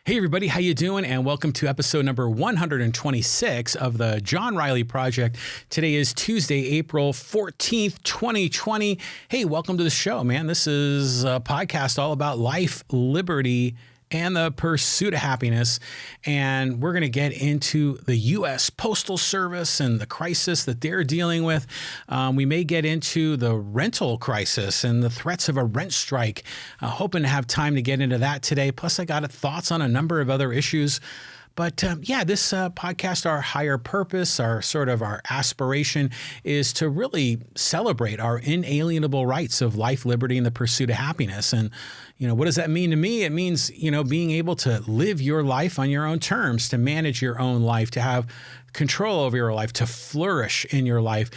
Hey everybody, how you doing? And welcome to episode number 126 of the John Riley Project. Today is Tuesday, April 14th, 2020. Hey, welcome to the show, man. This is a podcast all about life, liberty, and the pursuit of happiness. And we're going to get into the U.S. Postal Service and the crisis that they're dealing with. We may get into the rental crisis and the threats of a rent strike. Hoping to have time to get into that today. Plus, I got thoughts on a number of other issues. But this podcast, our higher purpose, our aspiration is to really celebrate our inalienable rights of life, liberty, and the pursuit of happiness. And, what does that mean to me? It means, being able to live your life on your own terms, to manage your own life, to have control over your life, to flourish in your life,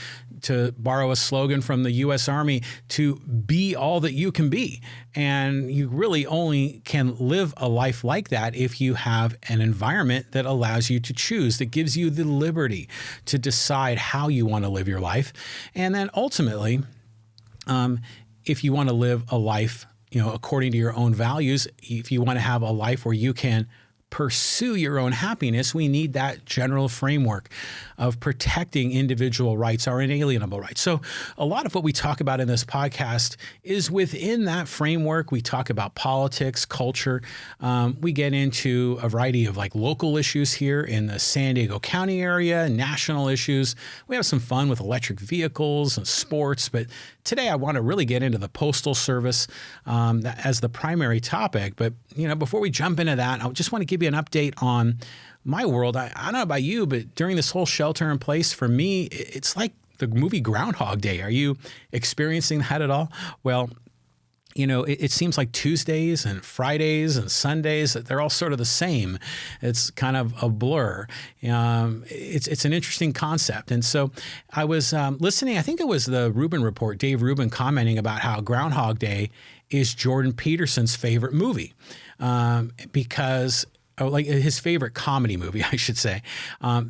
to borrow a slogan from the U.S. Army, to be all that you can be. And you really only can live a life like that if you have an environment that allows you to choose, that gives you the liberty to decide how you want to live your life. And then ultimately, if you want to live a life, according to your own values, if you want to have a life where you can pursue your own happiness, we need that general framework of protecting individual rights, our inalienable rights. So a lot of what we talk about in this podcast is within that framework. We talk about politics, culture. We get into a variety of local issues here in the San Diego County area, national issues. We have some fun with electric vehicles and sports, but today I want to really get into the Postal Service as the primary topic. But, before we jump into that, I just want to give you an update on my world. I don't know about you, but during this whole shelter in place, for me, it's like the movie Groundhog Day. Are you experiencing that at all? Well, it seems like Tuesdays and Fridays and Sundays, they're all sort of the same. It's kind of a blur. It's an interesting concept. And so I was listening, I think it was the Rubin report, Dave Rubin commenting about how Groundhog Day is Jordan Peterson's favorite movie because his favorite comedy movie, I should say,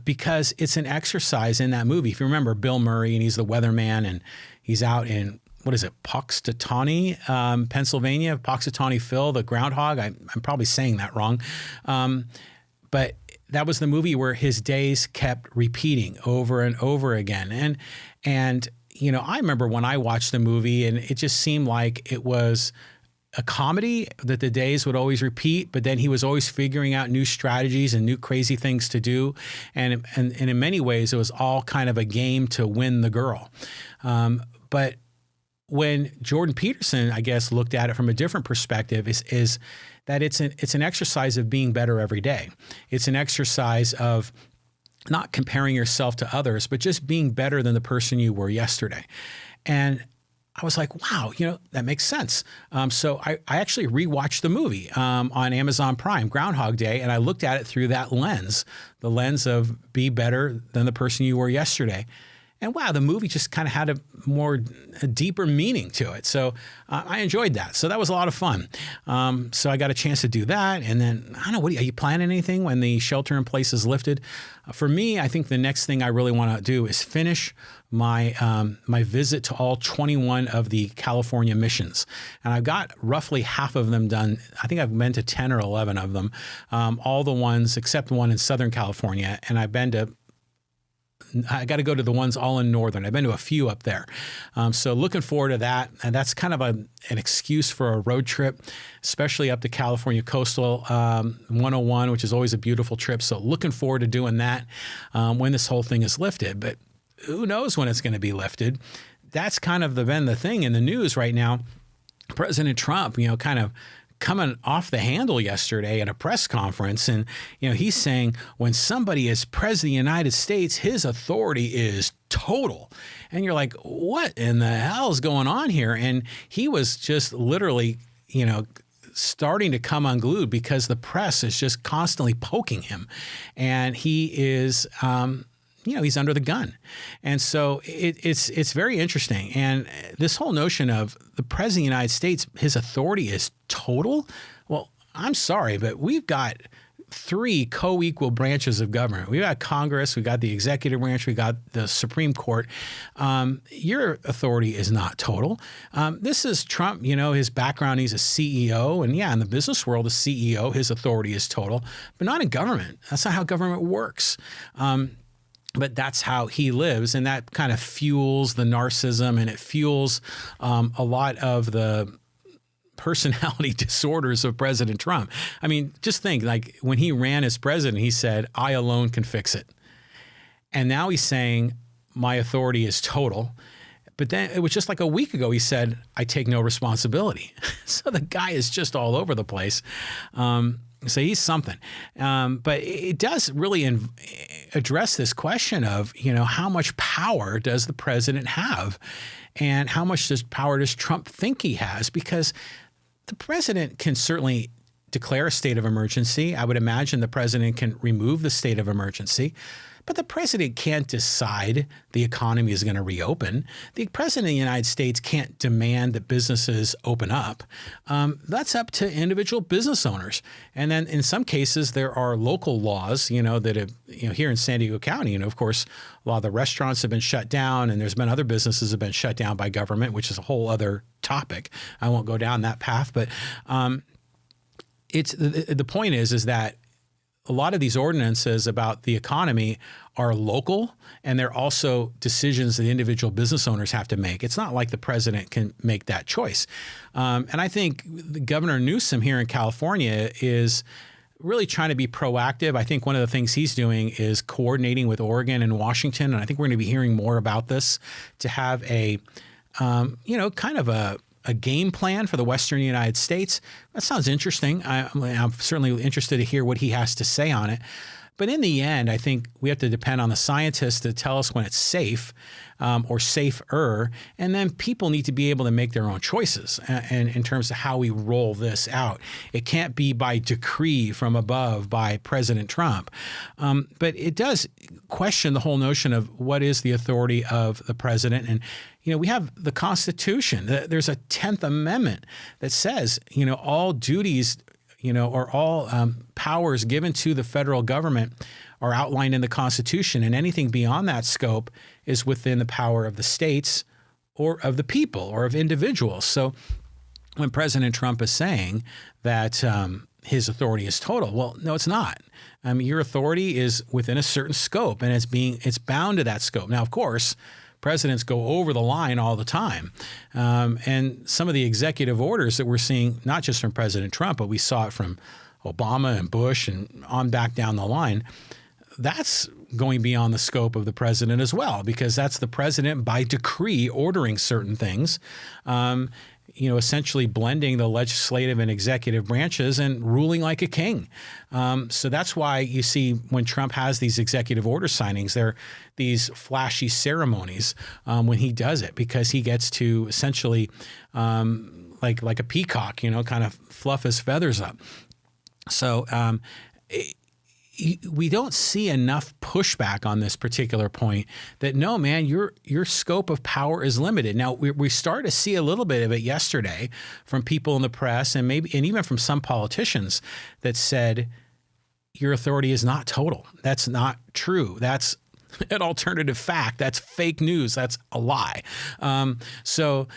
because it's an exercise in that movie. If you remember Bill Murray, and he's the weatherman, and he's out in, Punxsutawney, Pennsylvania, Punxsutawney Phil, the groundhog. I'm probably saying that wrong. But that was the movie where his days kept repeating over and over again. And I remember when I watched the movie, and it just seemed like it was a comedy that the days would always repeat, but then he was always figuring out new strategies and new crazy things to do. And in many ways, it was all kind of a game to win the girl. But when Jordan Peterson, I guess, looked at it from a different perspective, is that it's an exercise of being better every day. It's an exercise of not comparing yourself to others, but just being better than the person you were yesterday. And I was like, wow, that makes sense. So I actually rewatched the movie on Amazon Prime, Groundhog Day, and I looked at it through that lens, the lens of be better than the person you were yesterday. And wow, the movie just kind of had a deeper meaning to it. So I enjoyed that. So that was a lot of fun. So I got a chance to do that. And then, I don't know, are you planning anything when the shelter in place is lifted? For me, I think the next thing I really want to do is finish my visit to all 21 of the California missions. And I've got roughly half of them done. I think I've been to 10 or 11 of them, all the ones except one in Southern California. And I got to go to the ones all in Northern. I've been to a few up there. So looking forward to that. And that's kind of an excuse for a road trip, especially up to California Coastal 101, which is always a beautiful trip. So looking forward to doing that when this whole thing is lifted. But who knows when it's going to be lifted? That's kind of been the thing in the news right now. President Trump, kind of coming off the handle yesterday at a press conference. And, he's saying when somebody is president of the United States, his authority is total. And you're like, what in the hell is going on here? And he was just literally, starting to come unglued because the press is just constantly poking him. And he is, he's under the gun. And so it's very interesting. And this whole notion of the president of the United States, his authority is total. Well, I'm sorry, but we've got three co-equal branches of government. We got Congress, we got the executive branch, we got the Supreme Court. Your authority is not total. This is Trump, his background, he's a CEO. And yeah, in the business world, a CEO, his authority is total, but not in government. That's not how government works. But that's how he lives. And that kind of fuels the narcissism, and it fuels a lot of the personality disorders of President Trump. I mean, just think, like when he ran as president, he said, "I alone can fix it." And now he's saying, "My authority is total." But then it was just like a week ago, he said, "I take no responsibility." So the guy is just all over the place. So he's something. But it does really address this question of, how much power does the president have? And how much power does Trump think he has? Because the president can certainly declare a state of emergency. I would imagine the president can remove the state of emergency. But the president can't decide the economy is going to reopen. The president of the United States can't demand that businesses open up. That's up to individual business owners. And then in some cases, there are local laws, that have, here in San Diego County, of course, a lot of the restaurants have been shut down, and there's been other businesses have been shut down by government, which is a whole other topic. I won't go down that path. But the point is that a lot of these ordinances about the economy are local, and they're also decisions that individual business owners have to make. It's not like the president can make that choice. And I think Governor Newsom here in California is really trying to be proactive. I think one of the things he's doing is coordinating with Oregon and Washington, and I think we're going to be hearing more about this, to have a, kind of a game plan for the Western United States. That sounds interesting. I'm certainly interested to hear what he has to say on it. But in the end, I think we have to depend on the scientists to tell us when it's safe or safer. And then people need to be able to make their own choices and in terms of how we roll this out. It can't be by decree from above by President Trump. But it does question the whole notion of what is the authority of the president. And we have the Constitution. There's a 10th Amendment that says, all duties, or all powers given to the federal government are outlined in the Constitution, and anything beyond that scope is within the power of the states or of the people or of individuals. So when President Trump is saying that his authority is total, well, no, it's not. Your authority is within a certain scope, and it's bound to that scope. Now, of course, presidents go over the line all the time. And some of the executive orders that we're seeing, not just from President Trump, but we saw it from Obama and Bush and on back down the line, that's going beyond the scope of the president as well, because that's the president by decree ordering certain things, essentially blending the legislative and executive branches and ruling like a king. So that's why you see when Trump has these executive order signings, they're these flashy ceremonies when he does it, because he gets to essentially like a peacock, kind of fluff his feathers up. So we don't see enough pushback on this particular point that, no, man, your scope of power is limited. Now, we start to see a little bit of it yesterday from people in the press and even from some politicians that said your authority is not total. That's not true. That's an alternative fact. That's fake news. That's a lie. So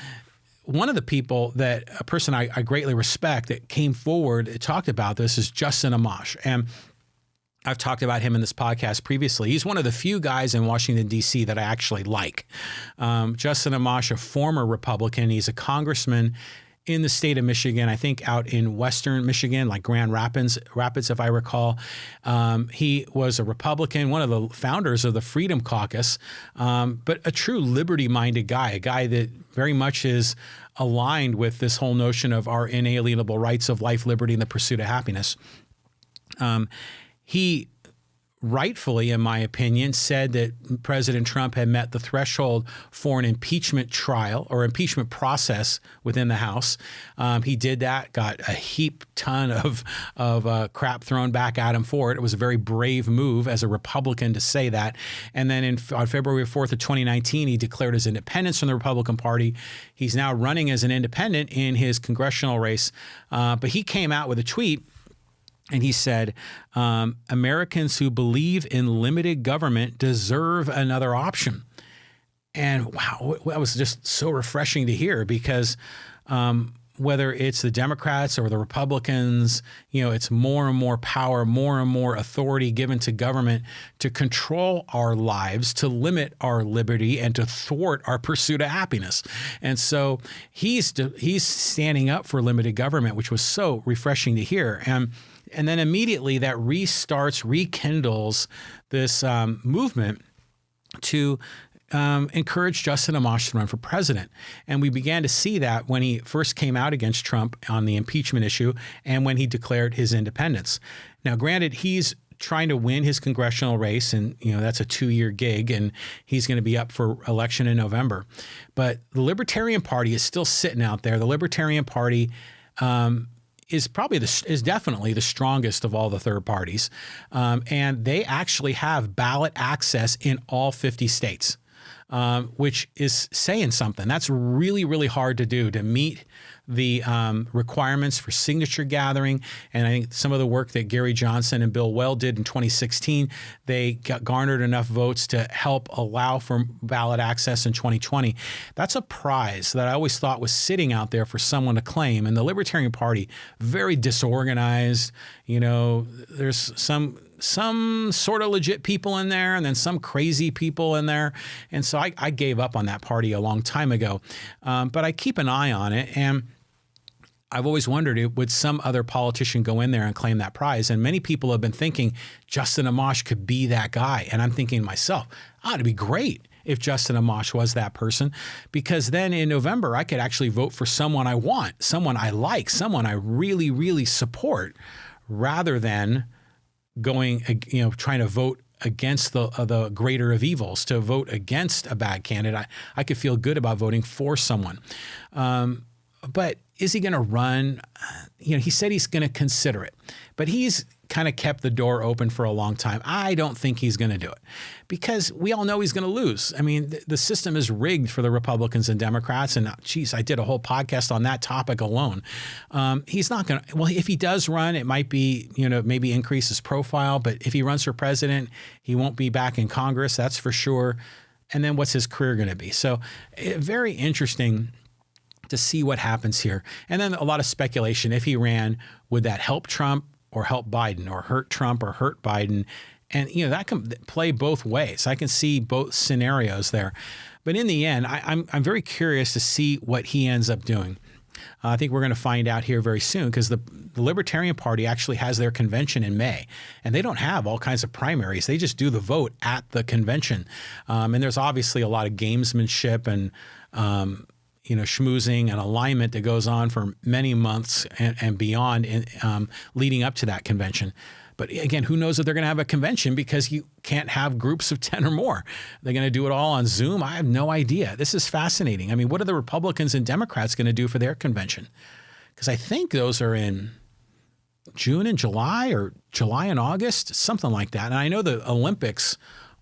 one of the people a person I greatly respect that came forward and talked about this is Justin Amash. And I've talked about him in this podcast previously. He's one of the few guys in Washington, D.C. that I actually like. Justin Amash, a former Republican. He's a congressman in the state of Michigan, I think out in western Michigan, like Grand Rapids, if I recall. He was a Republican, one of the founders of the Freedom Caucus, but a true liberty-minded guy, a guy that very much is aligned with this whole notion of our inalienable rights of life, liberty, and the pursuit of happiness. He rightfully, in my opinion, said that President Trump had met the threshold for an impeachment trial or impeachment process within the House. He did that, got a heap ton of crap thrown back at him for it. It was a very brave move as a Republican to say that. And then on February 4th of 2019, he declared his independence from the Republican Party. He's now running as an independent in his congressional race. But he came out with a tweet And he said, Americans who believe in limited government deserve another option. And wow, that was just so refreshing to hear, because whether it's the Democrats or the Republicans, it's more and more power, more and more authority given to government to control our lives, to limit our liberty, and to thwart our pursuit of happiness. And so he's standing up for limited government, which was so refreshing to hear. And then immediately that rekindles this movement to encouraged Justin Amash to run for president. And we began to see that when he first came out against Trump on the impeachment issue and when he declared his independence. Now, granted, he's trying to win his congressional race, and that's a 2-year gig, and he's going to be up for election in November. But the Libertarian Party is still sitting out there. The Libertarian Party is definitely the strongest of all the third parties, and they actually have ballot access in all 50 states. Which is saying something. That's really, really hard to do, to meet the requirements for signature gathering. And I think some of the work that Gary Johnson and Bill Weld did in 2016, they garnered enough votes to help allow for ballot access in 2020. That's a prize that I always thought was sitting out there for someone to claim. And the Libertarian Party, very disorganized. There's some sort of legit people in there, and then some crazy people in there. And so I gave up on that party a long time ago. But I keep an eye on it. And I've always wondered, would some other politician go in there and claim that prize? And many people have been thinking Justin Amash could be that guy. And I'm thinking to myself, it'd be great if Justin Amash was that person, because then in November, I could actually vote for someone I want, someone I like, someone I really, really support, rather than going, trying to vote against the greater of evils, to vote against a bad candidate. I could feel good about voting for someone. But is he going to run? He said he's going to consider it, but he's kind of kept the door open for a long time. I don't think he's going to do it, because we all know he's going to lose. I mean, the system is rigged for the Republicans and Democrats. And geez, I did a whole podcast on that topic alone. He's not going to, well, if he does run, it might be, maybe increase his profile. But if he runs for president, he won't be back in Congress. That's for sure. And then what's his career going to be? So very interesting to see what happens here. And then a lot of speculation. If he ran, would that help Trump or help Biden, or hurt Trump or hurt Biden? And, that can play both ways. I can see both scenarios there. But in the end, I'm very curious to see what he ends up doing. I think we're going to find out here very soon, because the Libertarian Party actually has their convention in May, and they don't have all kinds of primaries. They just do the vote at the convention. And there's obviously a lot of gamesmanship and schmoozing and alignment that goes on for many months and beyond leading up to that convention. But again, who knows if they're going to have a convention, because you can't have groups of 10 or more. They're going to do it all on Zoom. I have no idea. This is fascinating. I mean, what are the Republicans and Democrats going to do for their convention? Because I think those are in June and July, or July and August, something like that. And I know the Olympics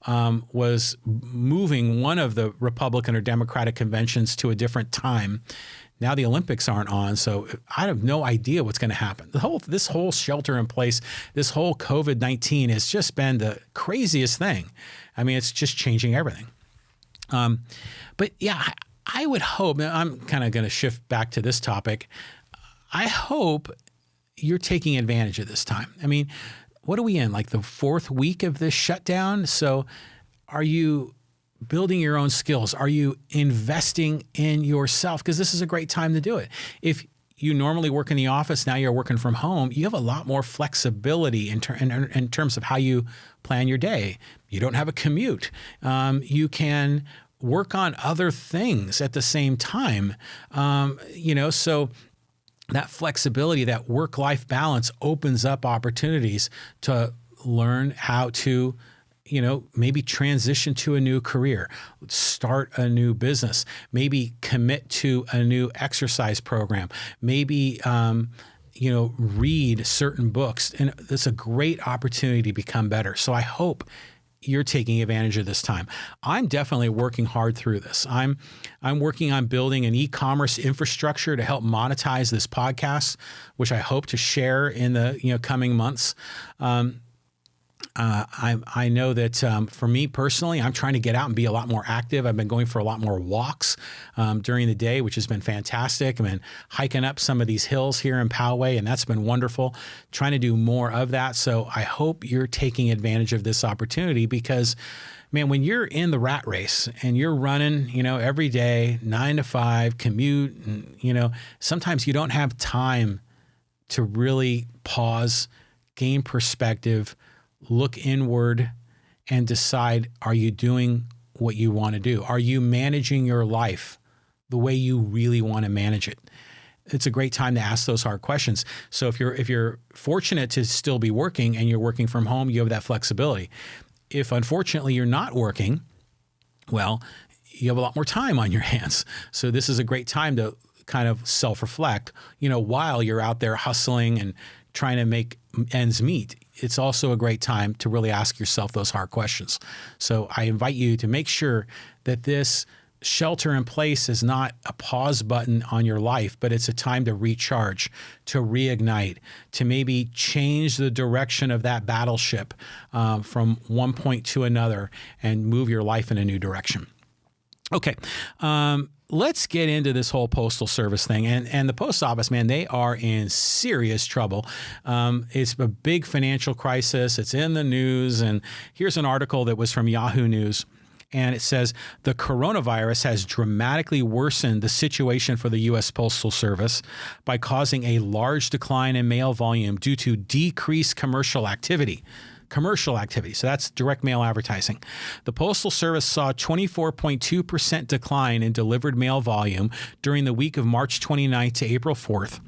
was moving one of the Republican or Democratic conventions to a different time. Now the Olympics aren't on, so I have no idea what's going to happen. This whole shelter in place, this whole COVID-19 has just been the craziest thing. I mean, it's just changing everything. But yeah, I would hope, I'm kind of going to shift back to this topic. I hope you're taking advantage of this time. I mean, what are we in, like the 4th week of this shutdown? So are you building your own skills? Are you investing in yourself? Because this is a great time to do it. If you normally work in the office, now you're working from home, you have a lot more flexibility in terms of how you plan your day. You don't have a commute. You can work on other things at the same time. So that flexibility, that work-life balance opens up opportunities to learn how to, maybe transition to a new career, start a new business, maybe commit to a new exercise program, maybe, read certain books. And it's a great opportunity to become better. So I hope you're taking advantage of this time. I'm definitely working hard through this. I'm working on building an e-commerce infrastructure to help monetize this podcast, which I hope to share in the coming months. I know that for me personally, I'm trying to get out and be a lot more active. I've been going for a lot more walks during the day, which has been fantastic. I've been hiking up some of these hills here in Poway, and that's been wonderful. Trying to do more of that. So I hope you're taking advantage of this opportunity because, man, when you're in the rat race and you're running, every day, 9 to 5, commute, and, sometimes you don't have time to really pause, gain perspective, look inward and decide, are you doing what you want to do? Are you managing your life the way you really want to manage it? It's a great time to ask those hard questions. So if you're fortunate to still be working and you're working from home, you have that flexibility. If unfortunately you're not working, well, you have a lot more time on your hands. So this is a great time to kind of self-reflect, while you're out there hustling and trying to make ends meet. It's also a great time to really ask yourself those hard questions. So I invite you to make sure that this shelter in place is not a pause button on your life, but it's a time to recharge, to reignite, to maybe change the direction of that battleship from one point to another and move your life in a new direction. Okay. Let's get into this whole Postal Service thing. And the Post Office, man, they are in serious trouble. It's a big financial crisis. It's in the news. And here's an article that was from Yahoo News. And it says, the coronavirus has dramatically worsened the situation for the U.S. Postal Service by causing a large decline in mail volume due to decreased commercial activity. So that's direct mail advertising. The Postal Service saw 24.2% decline in delivered mail volume during the week of March 29th to April 4th,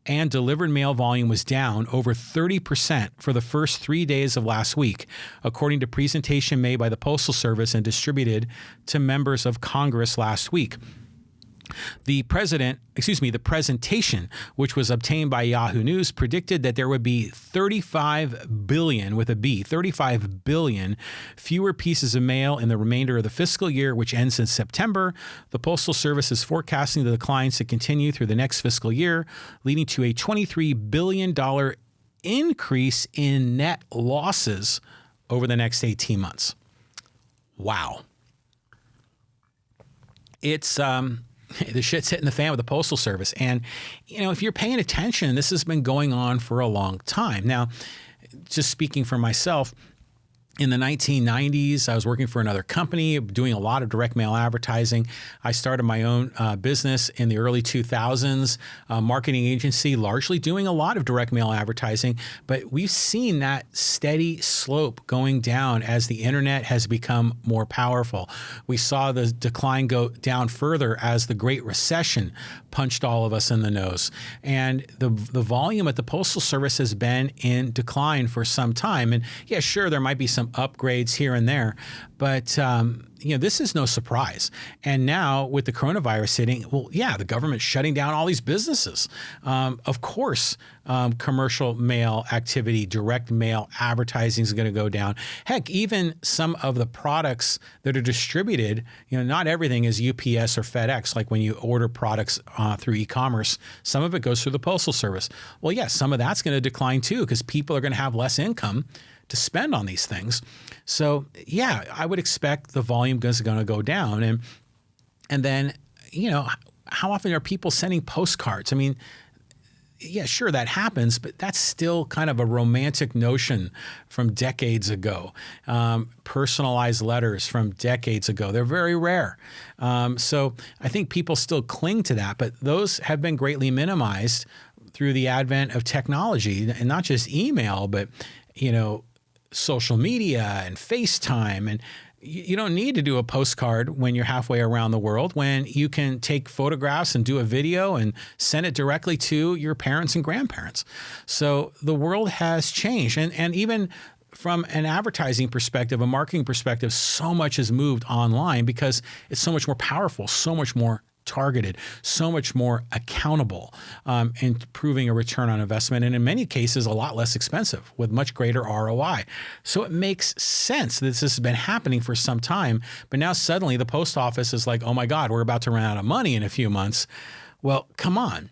and delivered mail volume was down over 30% for the first 3 days of last week, according to presentation made by the Postal Service and distributed to members of Congress last week. The presentation, which was obtained by Yahoo News, predicted that there would be 35 billion fewer pieces of mail in the remainder of the fiscal year, which ends in September. The Postal Service is forecasting the declines to continue through the next fiscal year, leading to a $23 billion increase in net losses over the next 18 months. Wow. It's the shit's hitting the fan with the Postal Service. And, if you're paying attention, this has been going on for a long time. Now, just speaking for myself, in the 1990s, I was working for another company, doing a lot of direct mail advertising. I started my own business in the early 2000s, a marketing agency, largely doing a lot of direct mail advertising. But we've seen that steady slope going down as the internet has become more powerful. We saw the decline go down further as the Great Recession punched all of us in the nose. And the volume at the Postal Service has been in decline for some time. And yeah, sure, there might be some upgrades here and there, but this is no surprise. And now with the coronavirus hitting, the government's shutting down all these businesses. Of course, commercial mail activity, direct mail advertising is going to go down. Heck, even some of the products that are distributed, not everything is UPS or FedEx. Like when you order products through e-commerce, some of it goes through the Postal Service. Well, yes, some of that's going to decline too, because people are going to have less income to spend on these things. So yeah, I would expect the volume is going to go down. And then, how often are people sending postcards? I mean, yeah, sure, that happens, but that's still kind of a romantic notion from decades ago. Personalized letters from decades ago, they're very rare. So I think people still cling to that, but those have been greatly minimized through the advent of technology, and not just email, but, social media and FaceTime. And you don't need to do a postcard when you're halfway around the world, when you can take photographs and do a video and send it directly to your parents and grandparents. So the world has changed. And even from an advertising perspective, a marketing perspective, so much has moved online because it's so much more powerful, so much more targeted, so much more accountable, and proving a return on investment, and in many cases a lot less expensive with much greater ROI. So it makes sense that this has been happening for some time, but now suddenly the post office is like, oh my God, we're about to run out of money in a few months. Well, come on.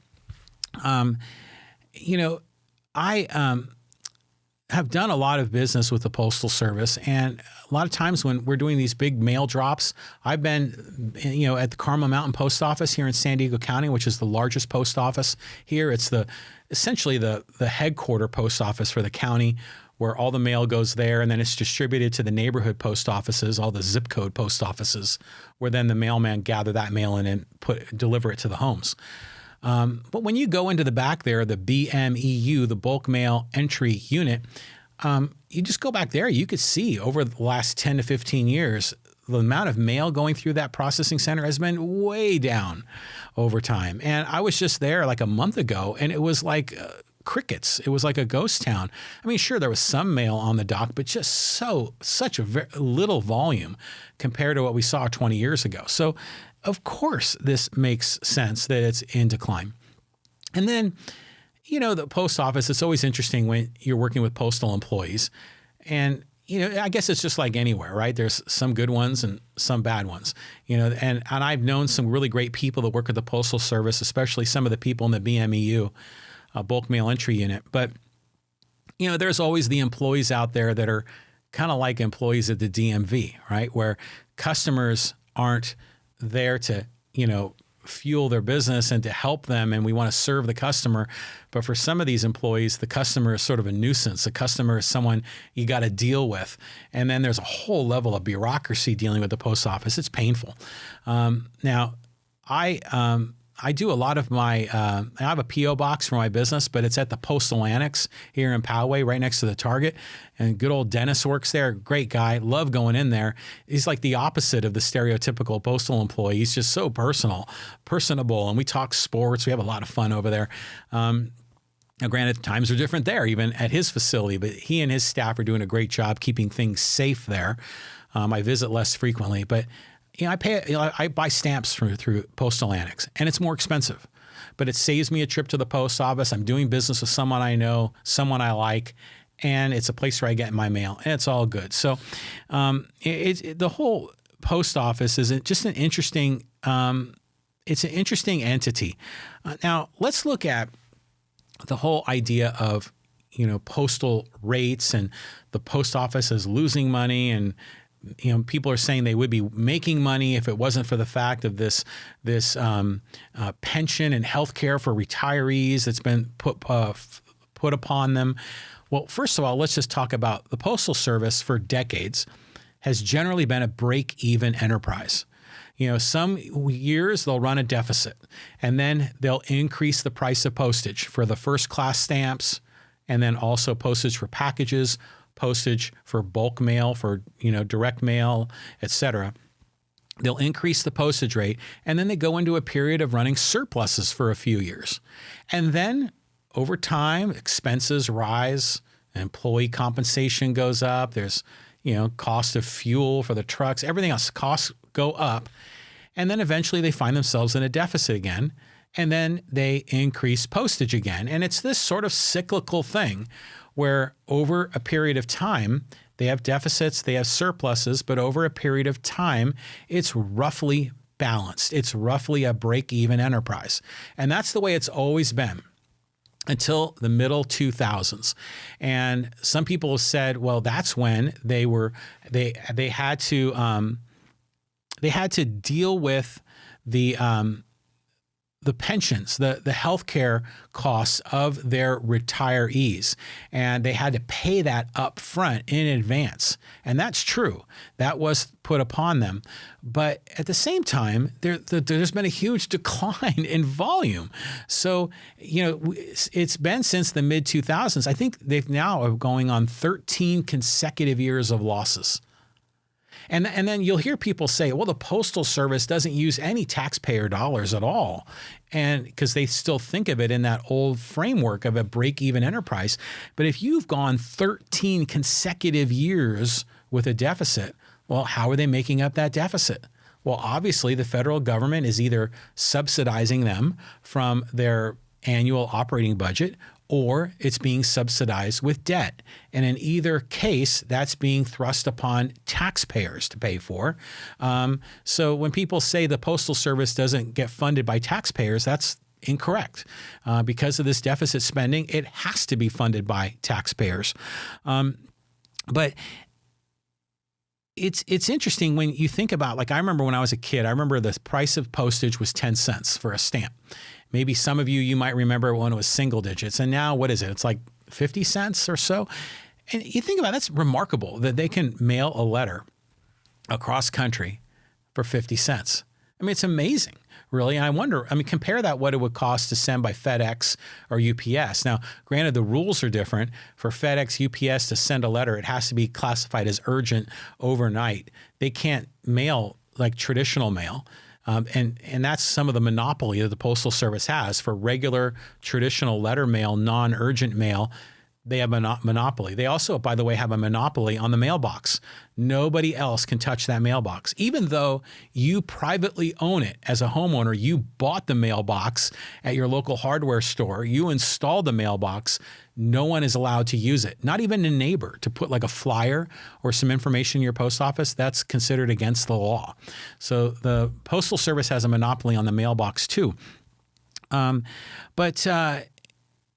I have done a lot of business with the Postal Service, and a lot of times when we're doing these big mail drops, I've been, at the Carmel Mountain Post Office here in San Diego County, which is the largest post office here. It's essentially the headquarter post office for the county, where all the mail goes there, and then it's distributed to the neighborhood post offices, all the zip code post offices, where then the mailman gather that mail in and deliver it to the homes. But when you go into the back there, the BMEU, the bulk mail entry unit, you just go back there, you could see over the last 10 to 15 years, the amount of mail going through that processing center has been way down over time. And I was just there like a month ago, and it was like crickets. It was like a ghost town. I mean, sure, there was some mail on the dock, but just such a very little volume compared to what we saw 20 years ago. So of course, this makes sense that it's in decline. And then, the post office, it's always interesting when you're working with postal employees. And, I guess it's just like anywhere, right? There's some good ones and some bad ones, and I've known some really great people that work at the Postal Service, especially some of the people in the BMEU, bulk mail entry unit. But, there's always the employees out there that are kind of like employees at the DMV, right? Where customers aren't there to, fuel their business and to help them, and we want to serve the customer. But for some of these employees, the customer is sort of a nuisance. The customer is someone you got to deal with. And then there's a whole level of bureaucracy dealing with the post office. It's painful. Now, I do a lot of my, I have a P.O. box for my business, but it's at the Postal Annex here in Poway, right next to the Target. And good old Dennis works there. Great guy. Love going in there. He's like the opposite of the stereotypical postal employee. He's just so personable. And we talk sports. We have a lot of fun over there. Now, granted, times are different there, even at his facility, but he and his staff are doing a great job keeping things safe there. I visit less frequently, but I buy stamps through Postal Annex, and it's more expensive, but it saves me a trip to the post office. I'm doing business with someone I know, someone I like, and it's a place where I get my mail, and it's all good. So the whole post office is just an interesting, it's an interesting entity. Now, let's look at the whole idea of, postal rates, and the post office is losing money, and people are saying they would be making money if it wasn't for the fact of this pension and health care for retirees that's been put upon them. Well, first of all, let's just talk about the Postal Service. For decades has generally been a break-even enterprise. Some years they'll run a deficit, and then they'll increase the price of postage for the first-class stamps, and then also postage for packages, postage for bulk mail, for direct mail, etc. They'll increase the postage rate, and then they go into a period of running surpluses for a few years. And then over time, expenses rise, employee compensation goes up, there's cost of fuel for the trucks, everything else, costs go up. And then eventually they find themselves in a deficit again, and then they increase postage again. And it's this sort of cyclical thing where over a period of time, they have deficits, they have surpluses, but over a period of time, it's roughly balanced. It's roughly a break-even enterprise. And that's the way it's always been until the middle 2000s. And some people have said, well, that's when they had to deal with the pensions, the healthcare costs of their retirees, and they had to pay that up front in advance. And that's true. That was put upon them. But at the same time, there's been a huge decline in volume. So, it's been since the mid-2000s. I think they've now are going on 13 consecutive years of losses. And then you'll hear people say, well, the Postal Service doesn't use any taxpayer dollars at all. And because they still think of it in that old framework of a break-even enterprise. But if you've gone 13 consecutive years with a deficit, well, how are they making up that deficit? Well, obviously, the federal government is either subsidizing them from their annual operating budget, or it's being subsidized with debt. And in either case, that's being thrust upon taxpayers to pay for. So when people say the Postal Service doesn't get funded by taxpayers, that's incorrect. Because of this deficit spending, it has to be funded by taxpayers. But it's interesting when you think about, like, I remember when I was a kid, I remember the price of postage was 10 cents for a stamp. Maybe some of you might remember when it was single digits. And now what is it? It's like 50 cents or so. And you think about it, that's remarkable that they can mail a letter across country for 50 cents. I mean, it's amazing, really. And I wonder, compare that what it would cost to send by FedEx or UPS. Now, granted, the rules are different. For FedEx, UPS to send a letter, it has to be classified as urgent overnight. They can't mail like traditional mail. And that's some of the monopoly that the Postal Service has for regular traditional letter mail, non-urgent mail. They have a monopoly. They also, by the way, have a monopoly on the mailbox. Nobody else can touch that mailbox. Even though you privately own it as a homeowner, you bought the mailbox at your local hardware store, you installed the mailbox, no one is allowed to use it. Not even a neighbor to put like a flyer or some information in your post office. That's considered against the law. So the Postal Service has a monopoly on the mailbox too.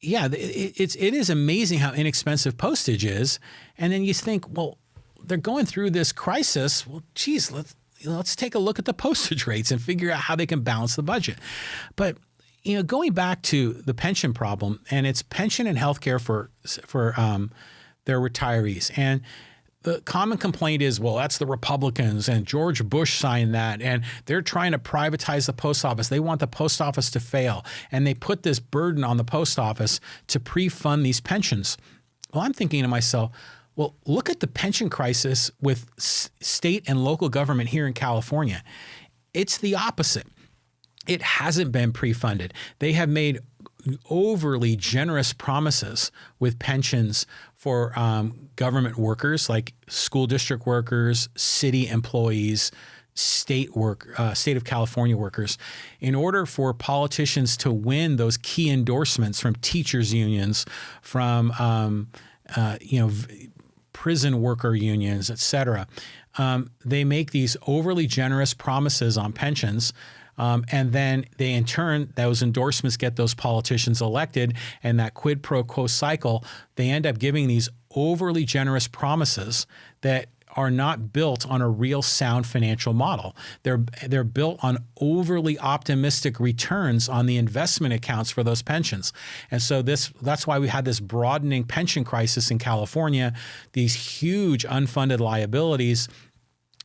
Yeah, it is amazing how inexpensive postage is. And then you think, well, they're going through this crisis. Well, geez, let's take a look at the postage rates and figure out how they can balance the budget. But going back to the pension problem, and it's pension and healthcare for their retirees. And the common complaint is, well, that's the Republicans and George Bush signed that, and they're trying to privatize the post office. They want the post office to fail, and they put this burden on the post office to pre-fund these pensions. Well, I'm thinking to myself, well, look at the pension crisis with state and local government here in California. It's the opposite. It hasn't been pre-funded. They have made overly generous promises with pensions for government workers like school district workers, city employees, state of California workers, in order for politicians to win those key endorsements from teachers unions, from prison worker unions, et cetera. They make these overly generous promises on pensions. And then they, in turn, those endorsements get those politicians elected, and that quid pro quo cycle, they end up giving these overly generous promises that are not built on a real sound financial model. They're built on overly optimistic returns on the investment accounts for those pensions. And so that's why we had this broadening pension crisis in California, these huge unfunded liabilities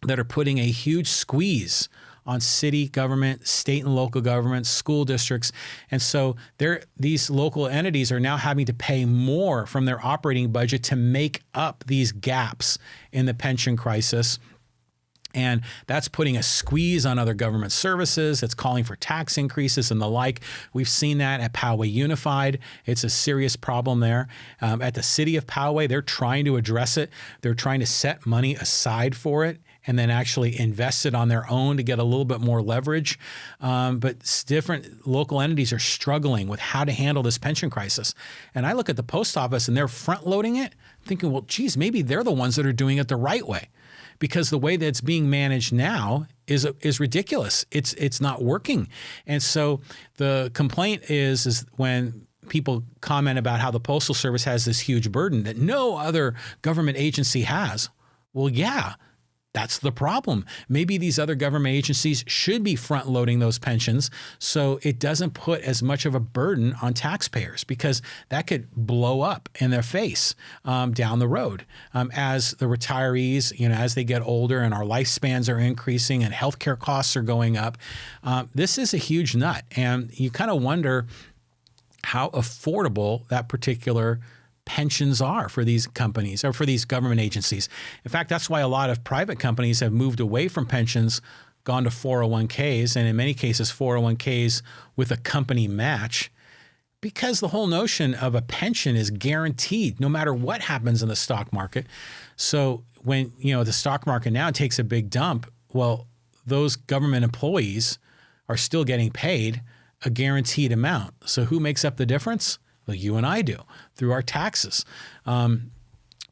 that are putting a huge squeeze on city government, state and local governments, school districts. And so these local entities are now having to pay more from their operating budget to make up these gaps in the pension crisis. And that's putting a squeeze on other government services. It's calling for tax increases and the like. We've seen that at Poway Unified. It's a serious problem there. At the city of Poway, they're trying to address it. They're trying to set money aside for it and then actually invest it on their own to get a little bit more leverage. But different local entities are struggling with how to handle this pension crisis. And I look at the post office and they're front loading it, thinking, well, geez, maybe they're the ones that are doing it the right way. Because the way that it's being managed now is ridiculous. It's not working. And so the complaint is when people comment about how the Postal Service has this huge burden that no other government agency has. Well, yeah. That's the problem. Maybe these other government agencies should be front loading those pensions so it doesn't put as much of a burden on taxpayers, because that could blow up in their face down the road as the retirees, as they get older and our lifespans are increasing and healthcare costs are going up. This is a huge nut, and you kind of wonder how affordable that particular pensions are for these companies or for these government agencies. In fact, that's why a lot of private companies have moved away from pensions, gone to 401ks, and in many cases 401ks with a company match, because the whole notion of a pension is guaranteed no matter what happens in the stock market. So when the stock market now takes a big dump, well, those government employees are still getting paid a guaranteed amount. So who makes up the difference? Well, you and I do through our taxes.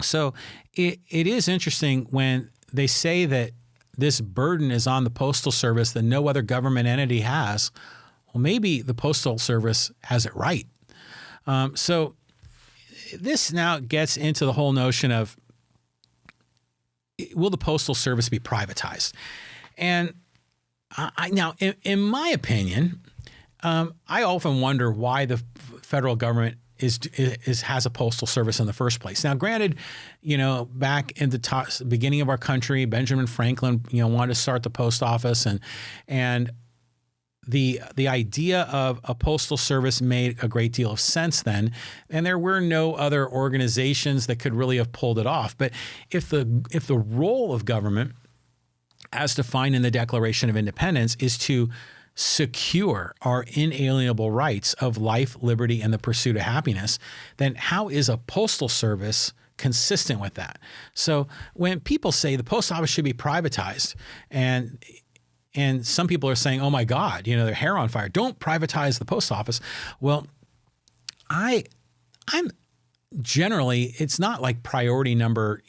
So it is interesting when they say that this burden is on the Postal Service that no other government entity has. Well, maybe the Postal Service has it right. So this now gets into the whole notion of, will the Postal Service be privatized? And now, in my opinion, I often wonder why the federal government has a postal service in the first place. Now, granted, back in the beginning of our country, Benjamin Franklin, wanted to start the post office, and the idea of a postal service made a great deal of sense then, and there were no other organizations that could really have pulled it off. But if the role of government, as defined in the Declaration of Independence, is to secure our inalienable rights of life, liberty, and the pursuit of happiness, then how is a postal service consistent with that? So when people say the post office should be privatized, and some people are saying, oh my God, their hair on fire, don't privatize the post office. Well, I'm generally, it's not like priority number,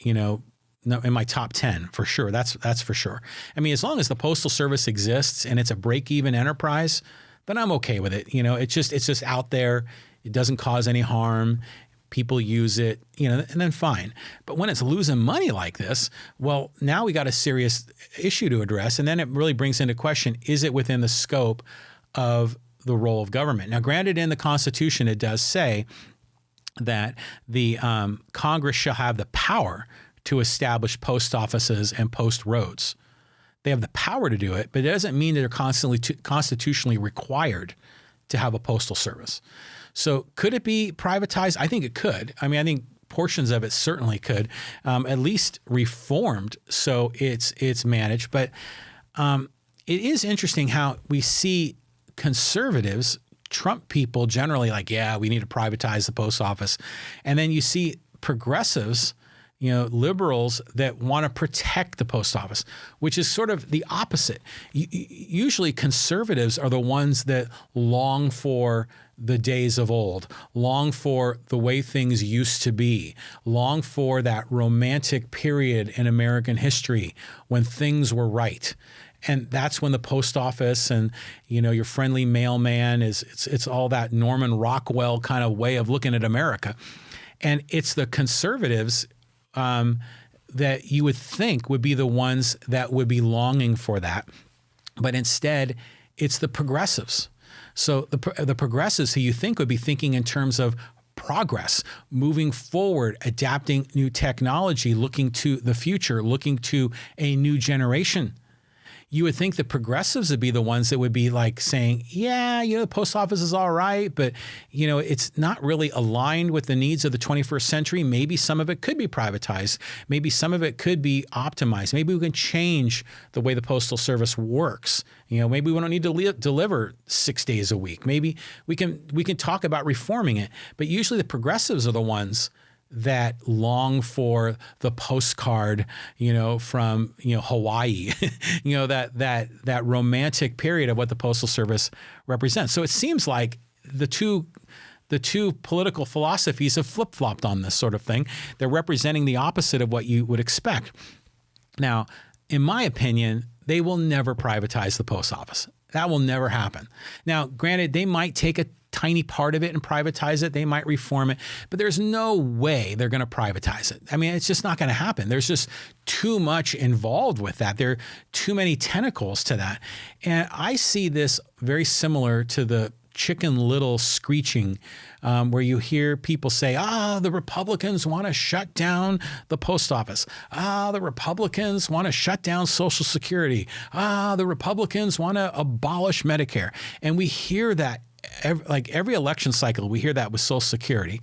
in my top 10 for sure. That's for sure. I mean, as long as the Postal Service exists and it's a break-even enterprise, then I'm okay with it. It's just out there. It doesn't cause any harm. People use it, and then fine. But when it's losing money like this, well, now we got a serious issue to address. And then it really brings into question, is it within the scope of the role of government? Now, granted, in the Constitution, it does say that the Congress shall have the power to establish post offices and post roads. They have the power to do it, but it doesn't mean that they're constitutionally required to have a postal service. So could it be privatized? I think it could. I mean, I think portions of it certainly could, at least reformed so it's managed. But it is interesting how we see conservatives, Trump people generally like, yeah, we need to privatize the post office. And then you see progressives, liberals that want to protect the post office, which is sort of the opposite. Usually conservatives are the ones that long for the days of old, long for the way things used to be, long for that romantic period in American history when things were right. And that's when the post office and, your friendly mailman it's all that Norman Rockwell kind of way of looking at America. And it's the conservatives that you would think would be the ones that would be longing for that. But instead, it's the progressives. So the progressives who you think would be thinking in terms of progress, moving forward, adapting new technology, looking to the future, looking to a new generation. You would think the progressives would be the ones that would be like saying, yeah, the post office is all right, but, it's not really aligned with the needs of the 21st century. Maybe some of it could be privatized. Maybe some of it could be optimized. Maybe we can change the way the Postal Service works. Maybe we don't need to deliver 6 days a week. Maybe we can talk about reforming it. But usually the progressives are the ones that long for the postcard, from, Hawaii, that romantic period of what the Postal Service represents. So it seems like the two political philosophies have flip-flopped on this sort of thing. They're representing the opposite of what you would expect. Now, in my opinion, they will never privatize the post office. That will never happen. Now, granted, they might take a tiny part of it and privatize it. They might reform it, but there's no way they're going to privatize it. I mean, it's just not going to happen. There's just too much involved with that. There are too many tentacles to that. And I see this very similar to the Chicken Little screeching, where you hear people say, the Republicans want to shut down the post office. The Republicans want to shut down Social Security. The Republicans want to abolish Medicare. And we hear that every election cycle, we hear that with Social Security.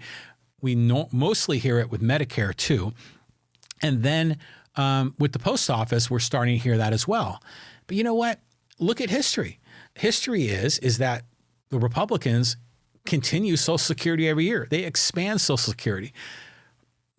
We mostly hear it with Medicare too. And then with the post office, we're starting to hear that as well. But you know what? Look at history. History is that the Republicans continue Social Security every year. They expand Social Security.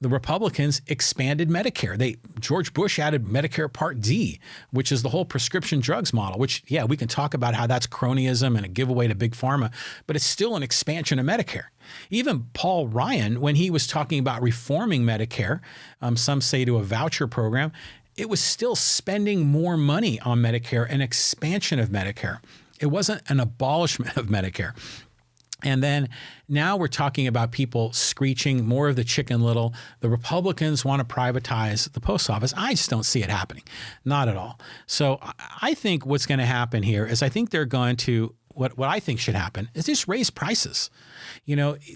the Republicans expanded Medicare. George Bush added Medicare Part D, which is the whole prescription drugs model, which, yeah, we can talk about how that's cronyism and a giveaway to Big Pharma, but it's still an expansion of Medicare. Even Paul Ryan, when he was talking about reforming Medicare, some say to a voucher program, it was still spending more money on Medicare, an expansion of Medicare. It wasn't an abolishment of Medicare. And then now we're talking about people screeching more of the Chicken Little. The Republicans want to privatize the post office. I just don't see it happening. Not at all. So I think what's going to happen here is I think they're going to, what I think should happen is just raise prices.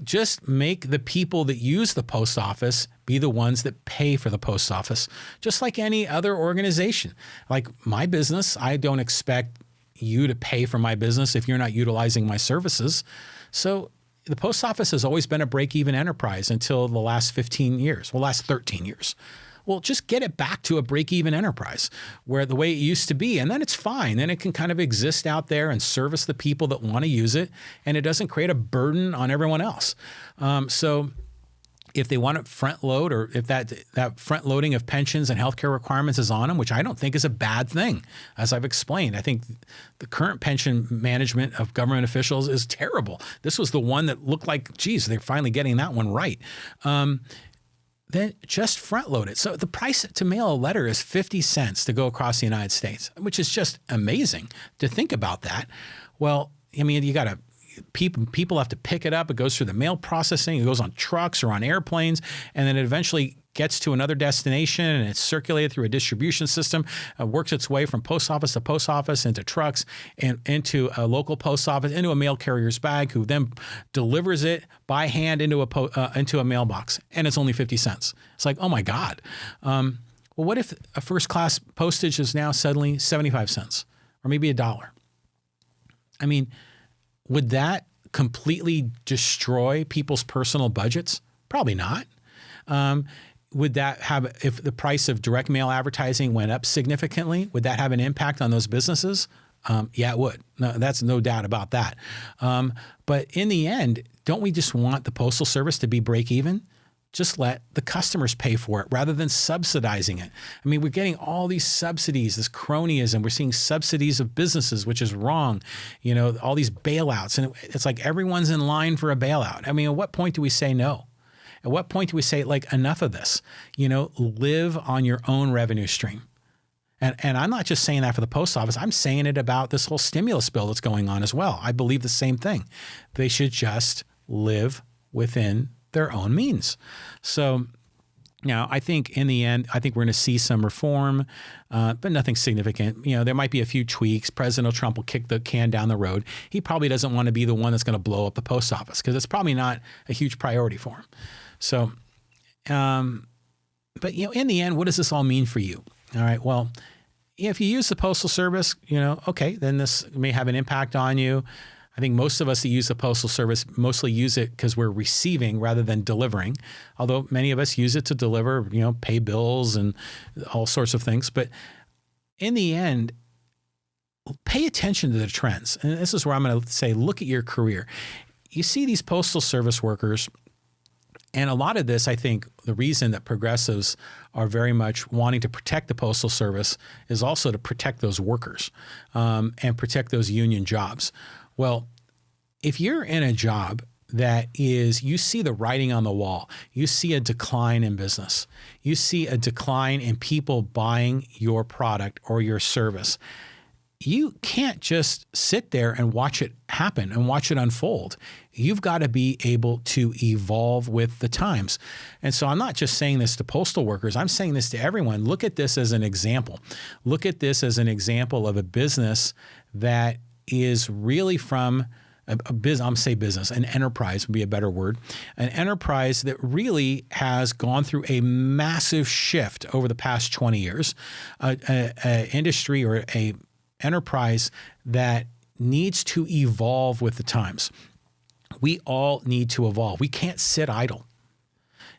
Just make the people that use the post office be the ones that pay for the post office, just like any other organization. Like my business, I don't expect you to pay for my business if you're not utilizing my services. So the post office has always been a break-even enterprise until the last 15 years, last 13 years. Well, just get it back to a break-even enterprise where the way it used to be, and then it's fine. Then it can kind of exist out there and service the people that want to use it, and it doesn't create a burden on everyone else. So if they want to front load, or if that front loading of pensions and healthcare requirements is on them, which I don't think is a bad thing, as I've explained. I think the current pension management of government officials is terrible. This was the one that looked like, geez, they're finally getting that one right. Then just front load it. So the price to mail a letter is 50 cents to go across the United States, which is just amazing to think about that. Well, I mean, you got to, people have to pick it up. It goes through the mail processing. It goes on trucks or on airplanes, and then it eventually gets to another destination, and it's circulated through a distribution system, works its way from post office to post office, into trucks, and into a local post office, into a mail carrier's bag, who then delivers it by hand into a mailbox, and it's only 50 cents. It's like, oh my God. Well, what if a first class postage is now suddenly 75 cents or maybe $1? I mean, would that completely destroy people's personal budgets? Probably not. Would that have, if the price of direct mail advertising went up significantly, would that have an impact on those businesses? Yeah, it would. No, that's no doubt about that. But in the end, don't we just want the Postal Service to be break even? Just let the customers pay for it rather than subsidizing it. I mean, we're getting all these subsidies, this cronyism. We're seeing subsidies of businesses, which is wrong. All these bailouts. And it's like everyone's in line for a bailout. I mean, at what point do we say no? At what point do we say, like, enough of this? Live on your own revenue stream. And I'm not just saying that for the post office. I'm saying it about this whole stimulus bill that's going on as well. I believe the same thing. They should just live within their own means. So now I think in the end, I think we're going to see some reform, but nothing significant. There might be a few tweaks. President Trump will kick the can down the road. He probably doesn't want to be the one that's going to blow up the post office because it's probably not a huge priority for him. So, but in the end, what does this all mean for you? All right. Well, if you use the Postal Service, okay, then this may have an impact on you. I think most of us that use the Postal Service mostly use it because we're receiving rather than delivering, although many of us use it to deliver, pay bills and all sorts of things. But in the end, pay attention to the trends. And this is where I'm going to say, look at your career. You see these Postal Service workers, and a lot of this, I think, the reason that progressives are very much wanting to protect the Postal Service is also to protect those workers and protect those union jobs. Well, if you're in a job that is, you see the writing on the wall, you see a decline in business, you see a decline in people buying your product or your service, you can't just sit there and watch it happen and watch it unfold. You've got to be able to evolve with the times. And so I'm not just saying this to postal workers. I'm saying this to everyone. Look at this as an example. Look at this as an example of a business that is really from an enterprise would be a better word, an enterprise that really has gone through a massive shift over the past 20 years, an industry or a enterprise that needs to evolve with the times. We all need to evolve. We can't sit idle.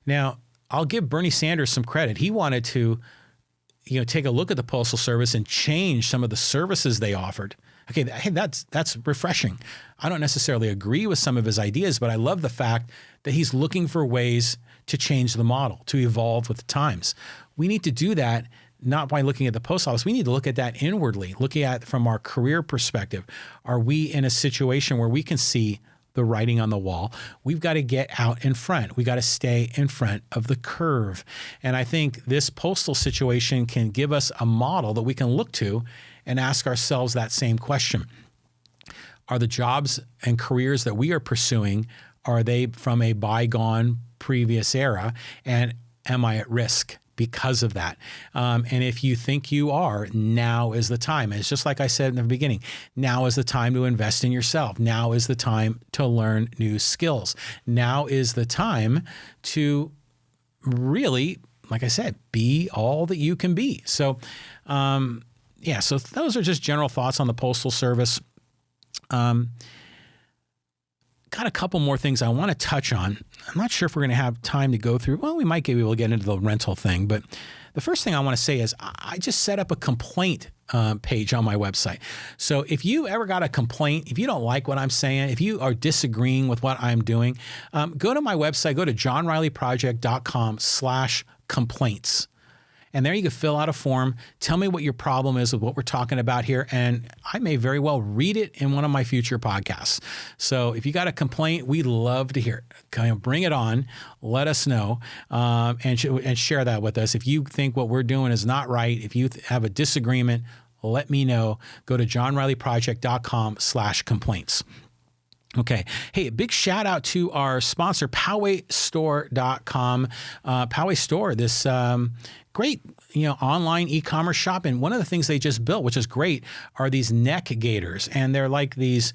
Now, I'll give Bernie Sanders some credit. He wanted to, take a look at the Postal Service and change some of the services they offered. Okay, hey, that's refreshing. I don't necessarily agree with some of his ideas, but I love the fact that he's looking for ways to change the model, to evolve with the times. We need to do that not by looking at the post office. We need to look at that inwardly, looking at from our career perspective. Are we in a situation where we can see the writing on the wall? We've got to get out in front. We got to stay in front of the curve. And I think this postal situation can give us a model that we can look to and ask ourselves that same question. Are the jobs and careers that we are pursuing, are they from a bygone previous era? And am I at risk because of that? And if you think you are, now is the time. And it's just like I said in the beginning, now is the time to invest in yourself. Now is the time to learn new skills. Now is the time to really, like I said, be all that you can be. So, so those are just general thoughts on the Postal Service. Got a couple more things I want to touch on. I'm not sure if we're going to have time to go through. Well, we might be able to get into the rental thing, but the first thing I want to say is I just set up a complaint page on my website. So if you ever got a complaint, if you don't like what I'm saying, if you are disagreeing with what I'm doing, go to my website, go to johnrileyproject.com/complaints. And there you can fill out a form. Tell me what your problem is with what we're talking about here. And I may very well read it in one of my future podcasts. So if you got a complaint, we'd love to hear it. Kind of bring it on. Let us know and share that with us. If you think what we're doing is not right, if you have a disagreement, let me know. Go to johnrileyproject.com/complaints. Okay. Hey, a big shout out to our sponsor, PowayStore.com. Poway Store, this great, online e-commerce shop. And one of the things they just built, which is great, are these neck gaiters. And they're like these,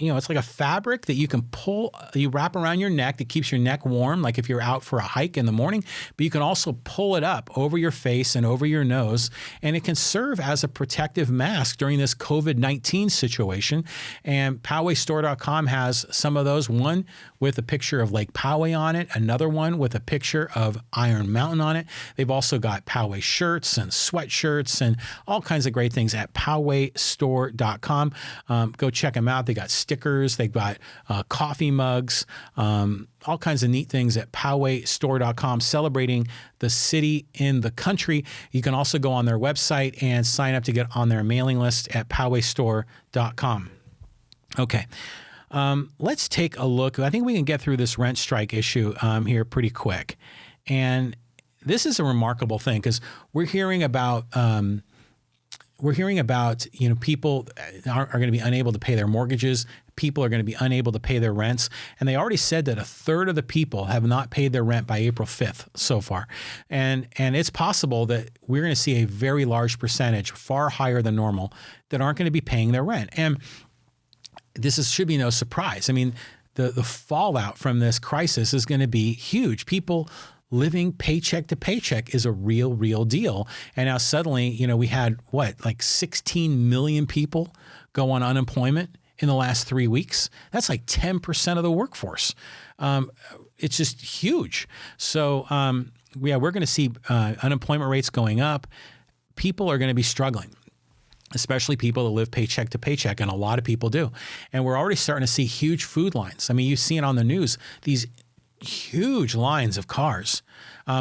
it's like a fabric that you can pull, you wrap around your neck that keeps your neck warm, like if you're out for a hike in the morning, but you can also pull it up over your face and over your nose, and it can serve as a protective mask during this COVID-19 situation. And PowayStore.com has some of those, one with a picture of Lake Poway on it, another one with a picture of Iron Mountain on it. They've also got Poway shirts and sweatshirts and all kinds of great things at PowayStore.com. Go check them out. They got stickers, they've got coffee mugs, all kinds of neat things at PowayStore.com, celebrating the city in the country. You can also go on their website and sign up to get on their mailing list at PowayStore.com. Okay. Let's take a look. I think we can get through this rent strike issue here pretty quick. And this is a remarkable thing because we're hearing about people are going to be unable to pay their mortgages. People are going to be unable to pay their rents. And they already said that a third of the people have not paid their rent by April 5th so far. And it's possible that we're going to see a very large percentage, far higher than normal, that aren't going to be paying their rent. And should be no surprise. I mean, the fallout from this crisis is going to be huge. People living paycheck to paycheck is a real deal. And now suddenly, we had 16 million people go on unemployment in the last 3 weeks. That's like 10% of the workforce. It's just huge. So we're going to see unemployment rates going up. People are going to be struggling, especially people that live paycheck to paycheck, and a lot of people do. And we're already starting to see huge food lines. I mean, you've seen on the news, these huge lines of cars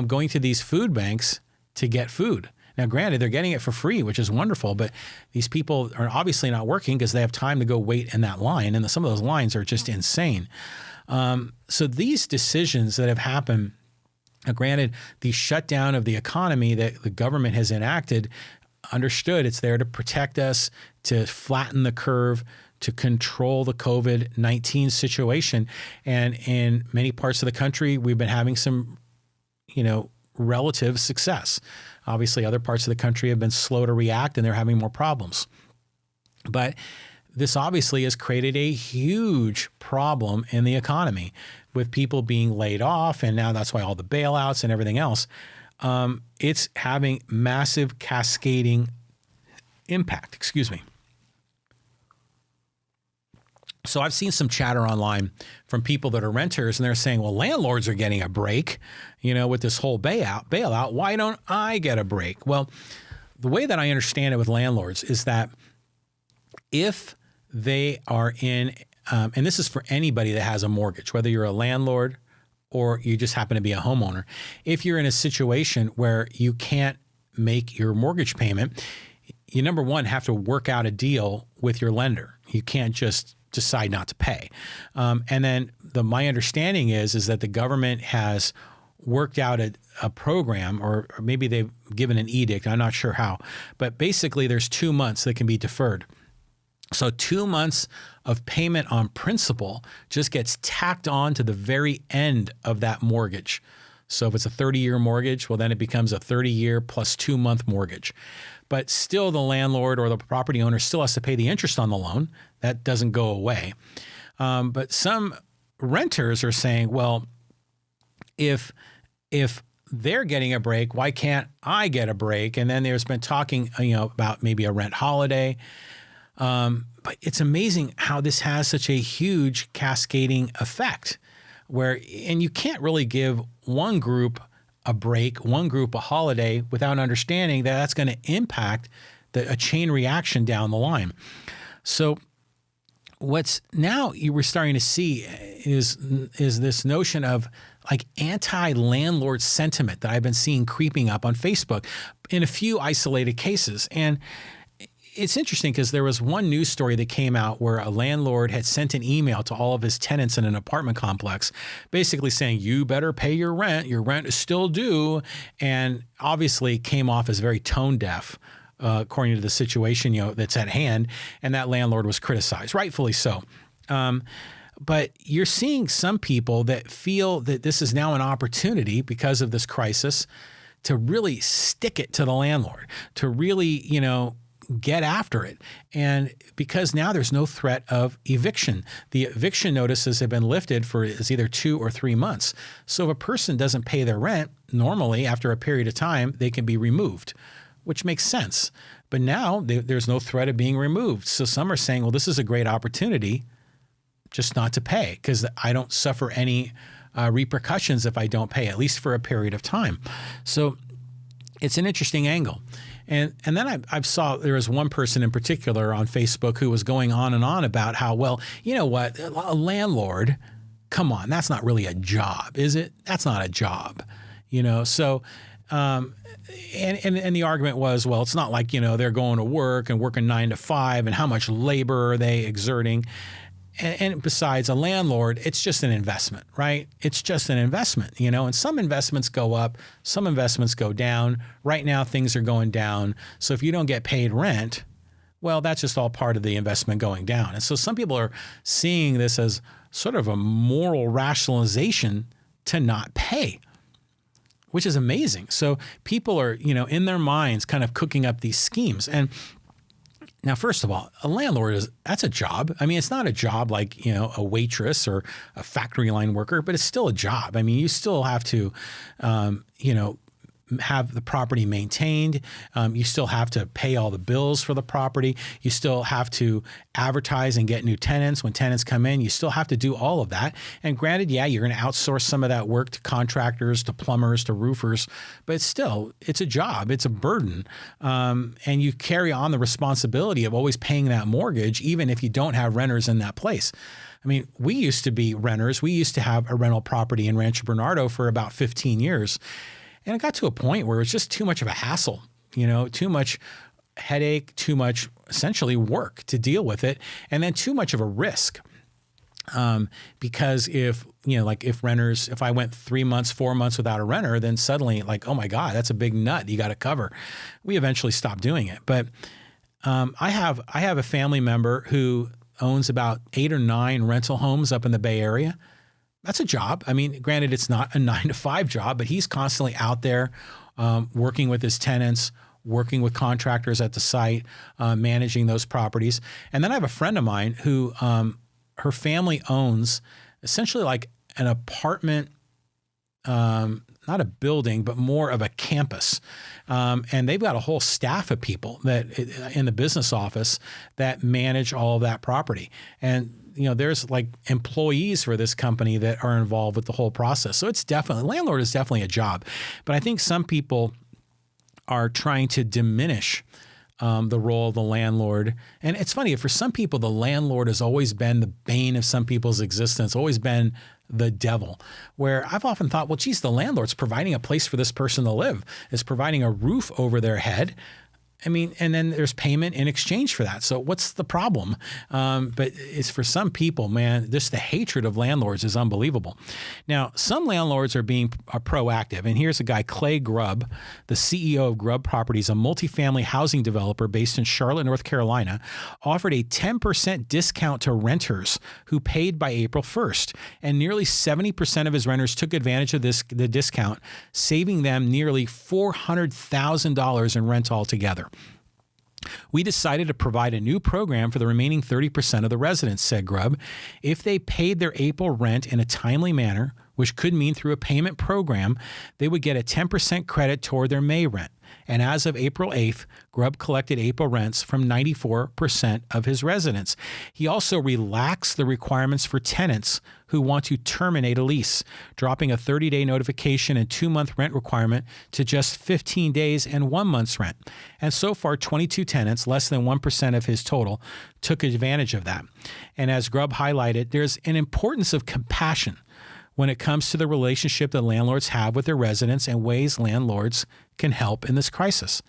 going to these food banks to get food. Now, granted, they're getting it for free, which is wonderful, but these people are obviously not working because they have time to go wait in that line. And some of those lines are just insane. So these decisions that have happened, granted, the shutdown of the economy that the government has enacted, understood it's there to protect us, to flatten the curve, to control the COVID-19 situation. And in many parts of the country, we've been having some, relative success. Obviously, other parts of the country have been slow to react and they're having more problems. But this obviously has created a huge problem in the economy with people being laid off. And now that's why all the bailouts and everything else. It's having massive cascading impact. Excuse me. So I've seen some chatter online from people that are renters, and they're saying, well, landlords are getting a break, with this whole bailout. Why don't I get a break? Well, the way that I understand it with landlords is that if they are in, and this is for anybody that has a mortgage, whether you're a landlord or you just happen to be a homeowner, if you're in a situation where you can't make your mortgage payment, you, number one, have to work out a deal with your lender. You can't just decide not to pay. And then my understanding is that the government has worked out a program, or maybe they've given an edict, I'm not sure how, but basically there's 2 months that can be deferred. So 2 months of payment on principal just gets tacked on to the very end of that mortgage. So if it's a 30-year mortgage, well, then it becomes a 30-year plus 2-month mortgage. But still, the landlord or the property owner still has to pay the interest on the loan. That doesn't go away. But some renters are saying, well, if they're getting a break, why can't I get a break? And then there's been talking, about maybe a rent holiday. But it's amazing how this has such a huge cascading effect and you can't really give one group a break, one group a holiday without understanding that that's going to impact a chain reaction down the line. So what's now we're starting to see is this notion of like anti-landlord sentiment that I've been seeing creeping up on Facebook in a few isolated cases. And it's interesting because there was one news story that came out where a landlord had sent an email to all of his tenants in an apartment complex, basically saying, you better pay your rent is still due, and obviously came off as very tone deaf, according to the situation, that's at hand, and that landlord was criticized, rightfully so. But you're seeing some people that feel that this is now an opportunity because of this crisis to really stick it to the landlord, to really, get after it. And because now there's no threat of eviction, the eviction notices have been lifted for either 2 or 3 months. So if a person doesn't pay their rent, normally after a period of time, they can be removed, which makes sense. But now there's no threat of being removed. So some are saying, well, this is a great opportunity just not to pay because I don't suffer any repercussions if I don't pay, at least for a period of time. So it's an interesting angle. And then I saw there was one person in particular on Facebook who was going on and on about how, well, you know what, a landlord, come on, that's not really a job, is it? That's not a job, So, and the argument was, well, it's not like, they're going to work and working 9 to 5 and how much labor are they exerting? And besides, a landlord, it's just an investment, right? It's just an investment, and some investments go up, some investments go down. Right now, things are going down. So if you don't get paid rent, well, that's just all part of the investment going down. And so some people are seeing this as sort of a moral rationalization to not pay, which is amazing. So people are, in their minds kind of cooking up these schemes. And now, first of all, a landlord that's a job. I mean, it's not a job like, a waitress or a factory line worker, but it's still a job. I mean, you still have to, have the property maintained. You still have to pay all the bills for the property. You still have to advertise and get new tenants. When tenants come in, you still have to do all of that. And granted, yeah, you're going to outsource some of that work to contractors, to plumbers, to roofers, but still, it's a job. It's a burden. And you carry on the responsibility of always paying that mortgage, even if you don't have renters in that place. I mean, we used to be renters. We used to have a rental property in Rancho Bernardo for about 15 years. And it got to a point where it was just too much of a hassle, too much headache, too much essentially work to deal with it, and then too much of a risk. Because if I went 3 months, 4 months without a renter, then suddenly oh my God, that's a big nut you got to cover. We eventually stopped doing it. But I have a family member who owns about 8 or 9 rental homes up in the Bay Area. That's a job. I mean, granted, it's not a 9 to 5 job, but he's constantly out there working with his tenants, working with contractors at the site, managing those properties. And then I have a friend of mine who her family owns essentially like an apartment, not a building, but more of a campus. And they've got a whole staff of people that in the business office that manage all of that property. And there's like employees for this company that are involved with the whole process. So landlord is definitely a job. But I think some people are trying to diminish the role of the landlord. And it's funny, for some people, the landlord has always been the bane of some people's existence, always been the devil, where I've often thought, well, geez, the landlord's providing a place for this person to live, is providing a roof over their head. I mean, and then there's payment in exchange for that. So what's the problem? But it's for some people, man, just the hatred of landlords is unbelievable. Now, some landlords are being proactive. And here's a guy, Clay Grubb, the CEO of Grubb Properties, a multifamily housing developer based in Charlotte, North Carolina, offered a 10% discount to renters who paid by April 1st. And nearly 70% of his renters took advantage of the discount, saving them nearly $400,000 in rent altogether. We decided to provide a new program for the remaining 30% of the residents, said Grubb. If they paid their April rent in a timely manner, which could mean through a payment program, they would get a 10% credit toward their May rent. And as of April 8th, Grubb collected April rents from 94% of his residents. He also relaxed the requirements for tenants who want to terminate a lease, dropping a 30-day notification and 2-month rent requirement to just 15 days and 1 month's rent. And so far, 22 tenants, less than 1% of his total, took advantage of that. And as Grubb highlighted, there's an importance of compassion when it comes to the relationship that landlords have with their residents and ways landlords can help in this crisis.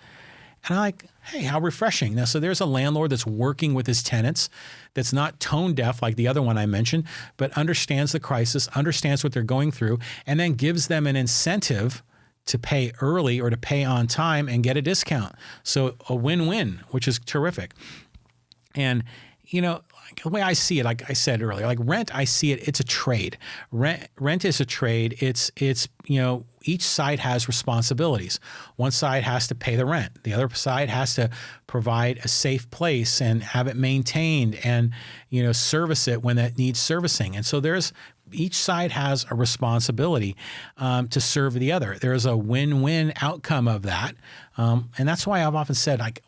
And I'm like, hey, how refreshing. Now, so there's a landlord that's working with his tenants that's not tone deaf like the other one I mentioned, but understands the crisis, understands what they're going through, and then gives them an incentive to pay early or to pay on time and get a discount. So a win-win, which is terrific. And, you know, the way I see it, like I said earlier, like rent, I see it, it's a trade. Rent is a trade. It's you know, each side has responsibilities. One side has to pay the rent. The other side has to provide a safe place and have it maintained and, you know, service it when it needs servicing. And so each side has a responsibility to serve the other. There's a win-win outcome of that. And that's why I've often said, like,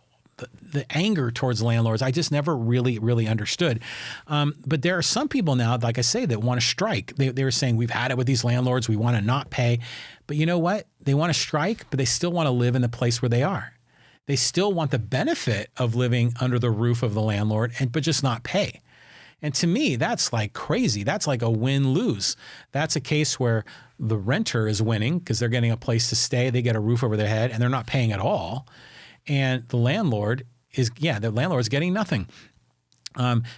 the anger towards landlords, I just never really understood. But there are some people now, like I say, that want to strike. They were saying, we've had it with these landlords. We want to not pay. But you know what? They want to strike, but they still want to live in the place where they are. They still want the benefit of living under the roof of the landlord, but just not pay. And to me, that's like crazy. That's like a win-lose. That's a case where the renter is winning because they're getting a place to stay. They get a roof over their head and they're not paying at all. And the landlord is getting nothing.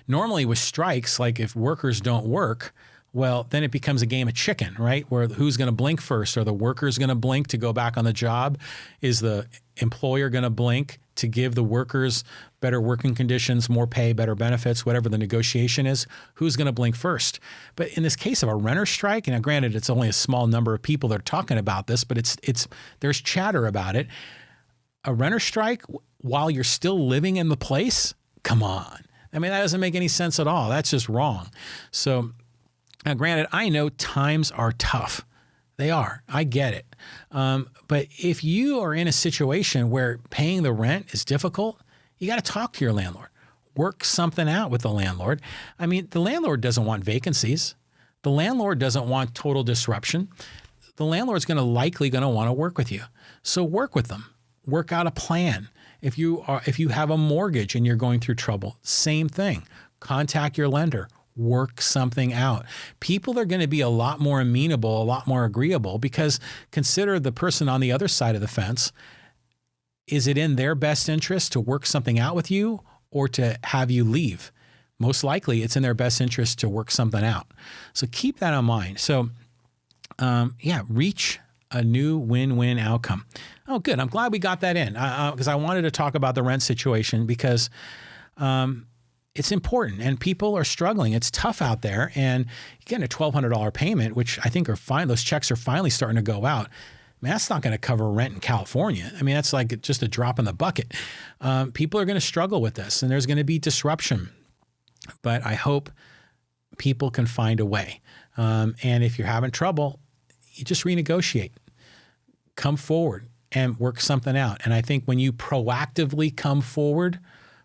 Normally with strikes, like if workers don't work, well, then it becomes a game of chicken, right? Where who's going to blink first? Are the workers going to blink to go back on the job? Is the employer going to blink to give the workers better working conditions, more pay, better benefits, whatever the negotiation is? Who's going to blink first? But in this case of a renter strike, and granted, it's only a small number of people that are talking about this, but there's chatter about it. A renter strike while you're still living in the place? Come on. I mean, that doesn't make any sense at all. That's just wrong. So now, granted, I know times are tough. They are. I get it. But if you are in a situation where paying the rent is difficult, you got to talk to your landlord. Work something out with the landlord. I mean, the landlord doesn't want vacancies. The landlord doesn't want total disruption. The landlord's likely going to want to work with you. So work with them. Work out a plan. If you have a mortgage and you're going through trouble, same thing. Contact your lender. Work something out. People are going to be a lot more amenable, a lot more agreeable, because consider the person on the other side of the fence. Is it in their best interest to work something out with you or to have you leave? Most likely it's in their best interest to work something out. So keep that in mind. So reach a new win-win outcome. Oh, good. I'm glad we got that in because I wanted to talk about the rent situation because it's important and people are struggling. It's tough out there, and you're getting a $1,200 payment, which I think are fine. Those checks are finally starting to go out. I mean, that's not going to cover rent in California. I mean, that's like just a drop in the bucket. People are going to struggle with this, and there's going to be disruption. But I hope people can find a way. And if you're having trouble, you just renegotiate. Come forward and work something out. And I think when you proactively come forward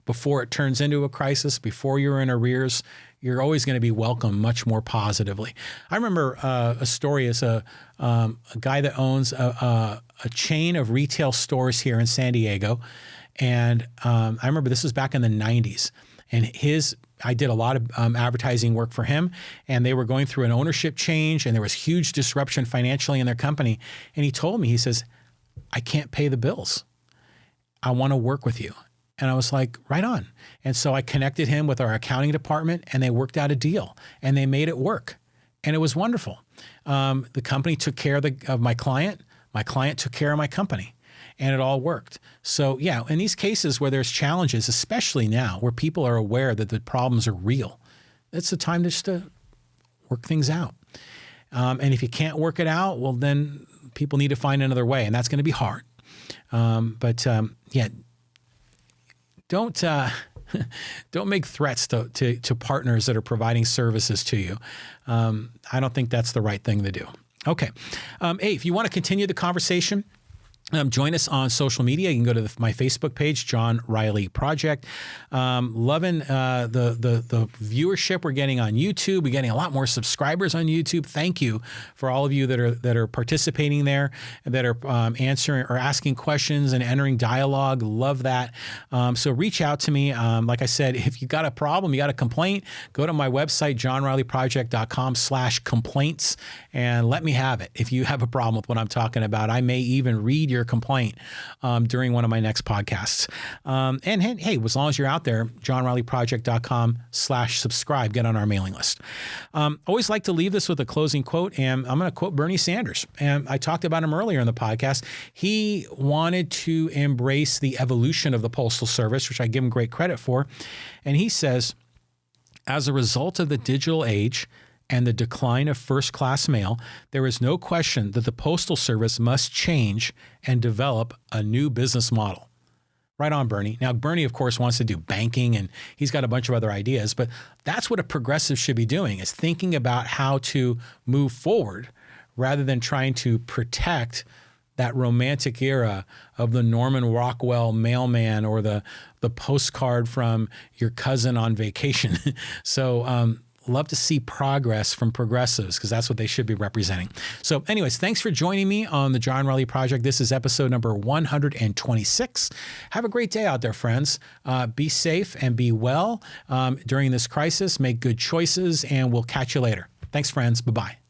before it turns into a crisis, before you're in arrears, you're always going to be welcomed much more positively. I remember a story as a guy that owns a chain of retail stores here in San Diego. And I remember this was back in the 90s. And I did a lot of advertising work for him, and they were going through an ownership change, and there was huge disruption financially in their company. And he told me, he says, I can't pay the bills. I want to work with you. And I was like, right on. And so I connected him with our accounting department, and they worked out a deal, and they made it work. And it was wonderful. The company took care of my client. My client took care of my company. And it all worked. So yeah, in these cases where there's challenges, especially now where people are aware that the problems are real, it's the time just to work things out. And if you can't work it out, well, then people need to find another way, and that's going to be hard. Yeah, don't make threats to partners that are providing services to you. I don't think that's the right thing to do. Okay. Hey, if you want to continue the conversation, join us on social media. You can go to my Facebook page, John Riley Project. Loving the viewership we're getting on YouTube. We're getting a lot more subscribers on YouTube. Thank you for all of you that are participating there, and that are answering or asking questions and entering dialogue. Love that. So reach out to me. Like I said, if you got a problem, you got a complaint, go to my website, johnrileyproject.com/complaints, and let me have it. If you have a problem with what I'm talking about, I may even read your complaint during one of my next podcasts. And hey, as long as you're out there, johnrileyproject.com/subscribe, get on our mailing list. Always like to leave this with a closing quote, and I'm going to quote Bernie Sanders. And I talked about him earlier in the podcast. He wanted to embrace the evolution of the Postal Service, which I give him great credit for. And he says, as a result of the digital age and the decline of first-class mail, there is no question that the Postal Service must change and develop a new business model. Right on, Bernie. Now, Bernie, of course, wants to do banking, and he's got a bunch of other ideas, but that's what a progressive should be doing, is thinking about how to move forward rather than trying to protect that romantic era of the Norman Rockwell mailman or the postcard from your cousin on vacation. So, love to see progress from progressives, because that's what they should be representing. So anyways, thanks for joining me on the John Riley Project. This is episode number 126. Have a great day out there, friends. Be safe and be well during this crisis. Make good choices, and we'll catch you later. Thanks, friends. Bye-bye.